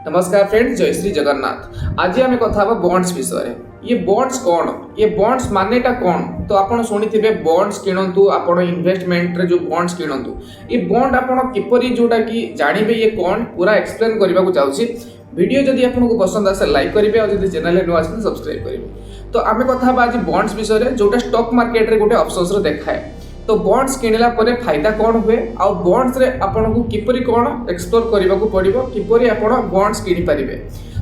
नमस्कार फ्रेंड्स, जय श्री जगन्नाथ। आज आम कथा बॉन्ड्स विषय। ये बॉन्ड्स कौन, ये बॉन्ड्स मानेटा कौन? तो आपण शुणिथिबे बॉन्ड्स किणंतु, आपण इन्वेस्टमेंट रे जो बॉन्ड्स किणंतु, ये बॉन्ड आपण किपरि जोटा कि जानिबे ये कौन पूरा एक्सप्लेन करबा को चाहूची। वीडियो जदि आपको पसंद आसे लाइक करेंगे और जदि चैनल नुआ आसे सब्सक्राइब करेंगे। तो आम कथा आज बॉन्ड्स विषय जोटा स्टॉक मार्केट रे गोटे ऑप्शंस देखाए। तो बॉन्ड्स किणला परे फायदा कौन हुए आ बॉन्ड्स रे आपको किपरि कौन एक्सप्लोर करने को पड़ो, किपरि आपण बॉन्ड्स किनी पारिबे।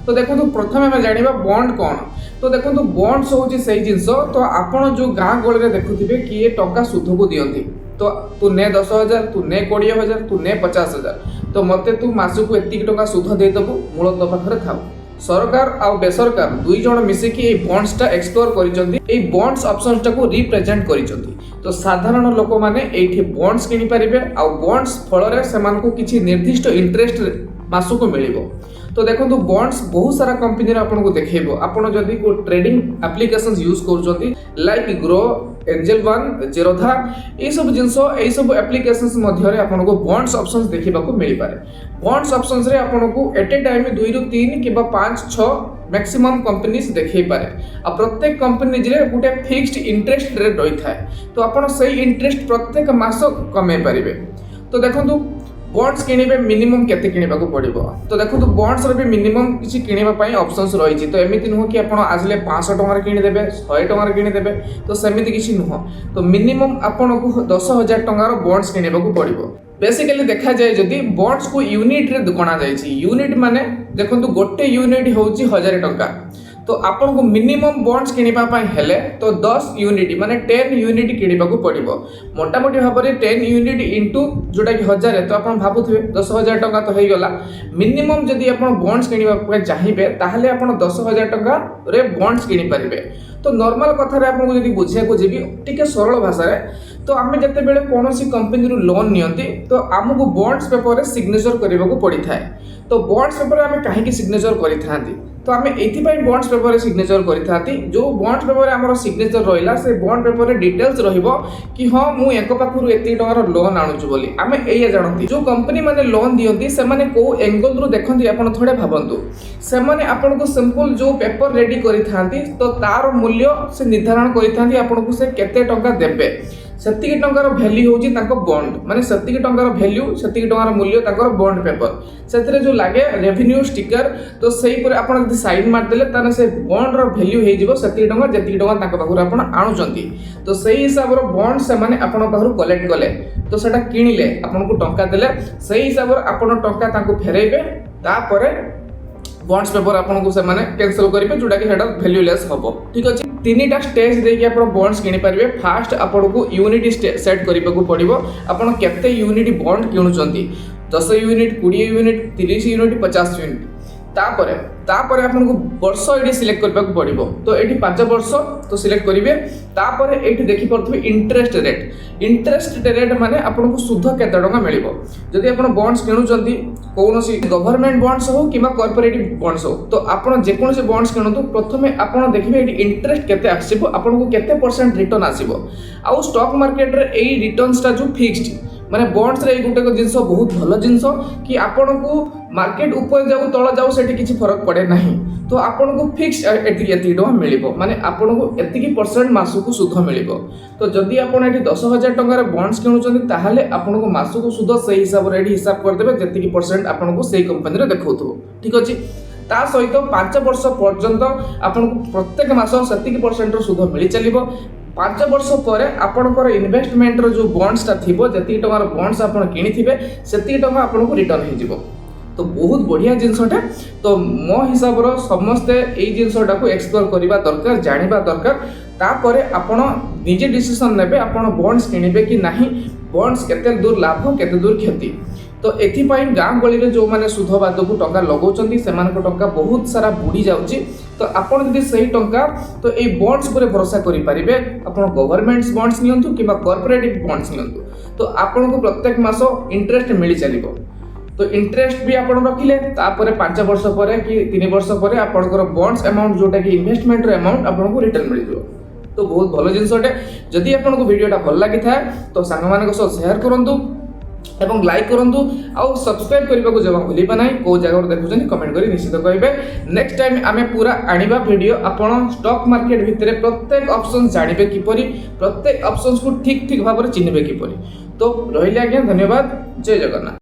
तो देखो प्रथम आम जानिबा बॉन्ड कौन। तो देखो बॉन्ड्स होची सही जिनस। तो आपण जो गाँ गहली रे देखुथिबे कि ये टका सुध को दियंती। तो तू ने 10,000, तू ने 20,000, तू ने 50,000, तो मते तू मासकू एतिक टका सुध देदेबू, मूल तो पाखरे थाउ। सरकार आ बेसरकार दुई जण मिसिकी ए बॉन्ड्स टा एक्सप्लोर करिसंती, ए बॉन्ड्स ऑप्शंस टा को रिप्रेजेंट करिसंती। तो साधारण लोक माने एठी बॉन्ड्स किनि पारिबे आ बॉन्ड्स फल रे सेमान को किछि निर्दिष्ट इंटरेस्ट मासकू मिलिबो। तो देखो बॉन्ड्स बहुत सारा कंपनी रे आपन को देखेबो। आपन जदी को ट्रेडिंग एप्लीकेशंस यूज करजंती लाइक ग्रो, एंजल वन, जेरोधा, ए सब जिंस ए सब एप्लीकेशंस मध्य रे आपन को बॉन्ड्स ऑप्शंस देखिबा को मिलि पारे। बॉन्ड्स ऑप्शंस रे आपन को एट ए टाइम 2 ରୁ 3 किबा 5-6 मैक्सिमम कंपनीज देखै पारे। आ प्रत्येक कंपनी रे गुटे फिक्स्ड इंटरेस्ट रेट रही थाए। तो आपन सही इंटरेस्ट प्रत्येक मास कमे पारिबे। तो देखो बॉन्ड्स किनिबे मिनिमम केते किनिबा को पड़िबो। तो देखो बॉन्ड्स रे भी मिनिमम किछि किनिबा पई ऑप्शंस रही। तो एमिति नुह कि आपण आजले 500 टଙ୍କା रे किनि देबे, 100 टଙ୍କା रे किनि देबे, तो सेमिति किछि नुह। तो मिनिमम आपण को 10,000 टଙ୍କା रो बॉन्ड्स किनिबा को पड़िबो। बेसिकली देखा जाए जदि बॉन्ड्स को यूनिट रे गणा जायछि। यूनिट माने देखो गोटे यूनिट होउछि 1000 टଙ୍କା। तो आपन को मिनिमम बॉन्ड्स किनिबा पई हेले तो 10 यूनिट माने 10 यूनिट किनिबा को पड़िबो। मोटा मोटी भाव में 10 यूनिट इंटू जोटा कि 1000, तो आपन भाबुथिबे 10,000 टଙ୍କା तो हेई गला। मिनिमम जदि आपन बॉन्ड्स किनिबा पई चाहिबे ताहले आपन 10,000 टଙ୍କା रे बॉन्ड्स किनि पारिबे। तो नॉर्मल कथा रे आपन को जदि बुझिया को जेबी टिके सरल भाषा रे, तो आमे जते बेले कोनोसी कंपनी रू लोन नियंती तो हमको बॉन्ड्स पेपर रे सिग्नेचर करबा को पड़ी थाए। तो बॉन्ड्स पेपर आमे काहे की सिग्नेचर करि थांती, तो आमे एथि पई बॉन्ड्स पेपर रे सिग्नेचर करि थांती। जो बॉन्ड्स पेपर रे हमर सिग्नेचर रहिला से बॉन्ड पेपर रे डिटेल्स रहिबो कि हां मु एको पाखरु एति टंकार लोन आनुछु बोली। आमे एया जानती जो कंपनी माने लोन दियंती से माने को एंगल रू देखंती। आपण थोड़े भाबंतु से माने आपण को सिंपल जो पेपर रेडी करि थांती तो तार मूल्य से निर्धारण करि थांती। आपण को से केते टंका देबे, सेतिक टंकार वैल्यू होची ताको बॉन्ड माने सेतिक टंकार वैल्यू, सेतिक टंकार मूल्य ताको बॉन्ड पेपर। सेतरे जो लागे रेवेन्यू स्टिकर, तो सेही पर आपण जदि साइन मार देले ताने से बॉन्ड रो वैल्यू हे जिवो सेतिक टंका जेतिक टंका ताको पाखुर आपण आनुचंती। तो सेही हिसाब रो बॉन्ड से माने आपण पाखुर कलेक्ट कले, तो सेटा किनिले आपण को टंका देले, सेही हिसाब रो आपण टंका ताको फेरेबे। तापरे बॉन्ड्स पेपर आपन को से माने कैंसिल करिवे जोटा कि हेडा वैल्यूलेस हबो। ठीक अछि, तीनटा स्टेज देके आपण बॉन्ड्स किनि पारिबे। फास्ट आपण को यूनिट सेट करिबा को पड़िबो। आपण केते यूनिट बॉन्ड किनुचंती, 10 यूनिट, 20 यूनिट, 30 यूनिट, 50 यूनिट। तापरे आपन को वर्ष एडी सिलेक्ट करबा को पड़िबो। तो एडी 5 वर्ष तो सिलेक्ट करिवे। तापरे एठी देखि परथबे इंटरेस्ट रेट। इंटरेस्ट रेट माने आपन को सुध केते टका मिलिबो। जदि आपन बॉन्ड्स किनुचंती कोनोसी गवर्नमेंट बॉन्ड्स हो किबा कॉर्पोरेटिव बॉन्ड्स हो, तो आपन जे कोनोसी बॉन्ड्स किनतु प्रथमे आपन देखिबे एडी इंटरेस्ट केते आसीबो, आपन को केते परसेंट रिटर्न आसीबो। आ स्टॉक मार्केट रे एई रिटर्न्स टा जो फिक्स्ड माने बॉन्ड्स रे गोटे जिनस बहुत भल जिनस कि आपन को मार्केट ऊपर जाऊ तळ जाऊ सेठी किछि फरक पड़े नाही। तो आपन को फिक्स एति टका मिलिबो, माने आपन को एतिकी परसेंट मासकू सुध मिलिबो। तो जदि आपन एठी 10,000 टंकार बॉन्ड्स किनुचंती ताहाले आपन को मासकू सुध सही हिसाब रे एठी हिसाब कर देबे जेतिकी परसेंट आपन को सेही कंपनी रे देखौथो। ठीक अछि, ता सहित 5 वर्ष पर्यंत आपन को प्रत्येक मास सेतिकी परसेंट रो सुध मिलि चलिबो। 5 वर्ष पर आपनकर इन्वेस्टमेंट रो जो बॉन्ड्स ता थिबो, जति टंकार बॉन्ड्स आपन किनिथिबे सेति टंका आपन को रिटर्न हे जिवो। तो बहुत बढ़िया जिनसटा। तो मो हिसाब रो समस्त एई जिनसटा को एक्सप्लोर करिबा दरकार, जानिबा दरकार। तापरे आपण निजे डिसिजन नेबे आपण बॉन्ड्स किनिबे कि नाही, बॉन्ड्स केते दूर लाभ केते दूर क्षति। तो एथिपाई गाँ गली रे जो माने सुधबाद को टंका लगाउचंती सेमान को टंका बहुत सारा बुड़ी जाउची। तो आपण जदि सही टंका तो ए बॉन्ड्स पर भरोसा करि पारिबे। आपण गवर्नमेंट बॉन्ड्स नियंतु किबा कॉर्पोरेटिव बॉन्ड्स नियंतु, तो आपण को प्रत्येक मास इंटरेस्ट मिलि चलिबो। तो इंटरेस्ट भी आपण रखिले, तापर 5 वर्ष पर कि 3 वर्ष पर आपनकर बॉन्ड्स अमाउंट जोटा कि इन्वेस्टमेंट रो अमाउंट आपन को रिटर्न मिल जिवो। तो बहुत भलो जिनसटे। जदि आपन को वीडियोटा भल लागि था तो सांग मानक सह शेयर करंतु। এবং লাইক করন্তু ଆଉ ସବସ୍କ୍ରାଇବ୍ କରିବାକୁ ଜମା ଭୁଲିବେ ନାହିଁ। କେଉଁ ଜାଗାରୁ ଦେଖୁଛନ୍ତି କମେଣ୍ଟ କରି ନିଶ୍ଚିତ କହିବେ। ନେକ୍ସଟ ଟାଇମ୍ ଆମେ ପୁରା ଆଣିବା ଭିଡ଼ିଓ ଆପଣ ଷ୍ଟକ୍ ମାର୍କେଟ ଭିତରେ ପ୍ରତ୍ୟେକ ଅପସନ୍ ଜାଣିବେ କିପରି, ପ୍ରତ୍ୟେକ ଅପସନ୍ସକୁ ଠିକ୍ ଭାବରେ ଚିହ୍ନିବେ କିପରି। ତ ରହିଲେ ଆଜ୍ଞା, ଧନ୍ୟବାଦ, ଜୟ ଜଗନ୍ନାଥ।